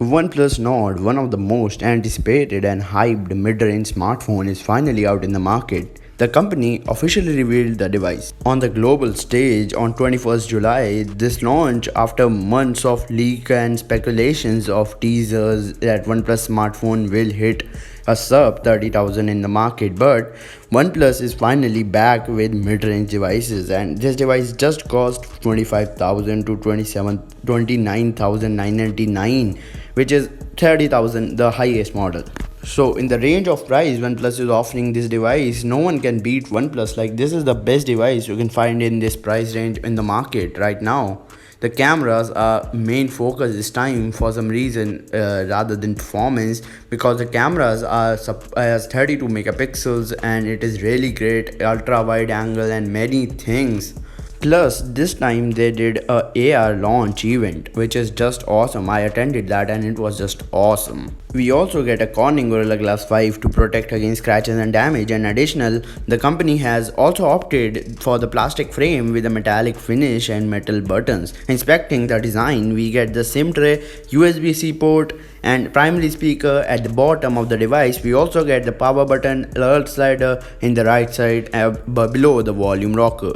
OnePlus Nord, one of the most anticipated and hyped mid-range smartphone, is finally out in the market. The company officially revealed the device on the global stage on 21st July. This launch after months of leak and speculations of teasers that OnePlus smartphone will hit a sub 30,000 in the market, but OnePlus is finally back with mid-range devices, and this device just cost 25,000 to 29,999, which is 30,000 the highest model. So in the range of price OnePlus is offering this device, no one can beat OnePlus. Like, this is the best device you can find in this price range in the market right now. The cameras are main focus this time for some reason, rather than performance, because the cameras are as 32 megapixels and it is really great, ultra wide angle and many things. Plus, this time they did a AR launch event, which is just awesome. I attended that and it was just awesome. We also get a Corning Gorilla Glass 5 to protect against scratches and damage, and additional, the company has also opted for the plastic frame with a metallic finish and metal buttons. Inspecting the design, we get the SIM tray, USB-C port and primary speaker at the bottom of the device. We also get the power button, alert slider in the right side, below the volume rocker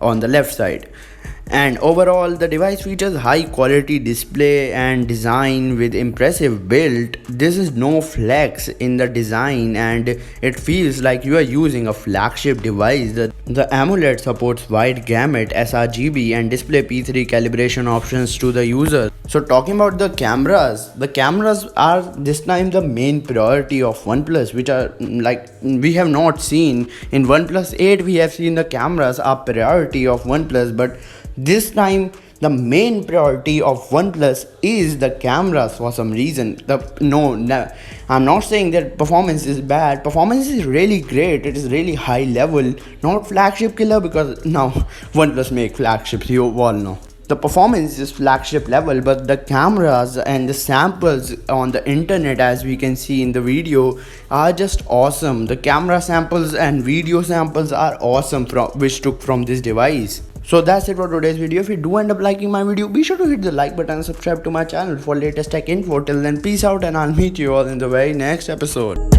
on the left side. And overall, the device features high quality display and design with impressive build. This is no flex in the design and it feels like you are using a flagship device. The AMOLED supports wide gamut sRGB and display P3 calibration options to the user. So talking about the cameras are this time the main priority of OnePlus, which are like we have not seen in OnePlus 8. We have seen the cameras are priority of OnePlus, but this time the main priority of OnePlus is the cameras for some reason. No, I'm not saying that performance is bad. Performance is really great. It is really high level, not flagship killer, because now OnePlus make flagships, you all know. The performance is flagship level, but the cameras and the samples on the internet, as we can see in the video, are just awesome. The camera samples and video samples are awesome which took from this device. So that's it for today's video. If you do end up liking my video, be sure to hit the like button and subscribe to my channel for latest tech info. Till then, peace out and I'll meet you all in the very next episode.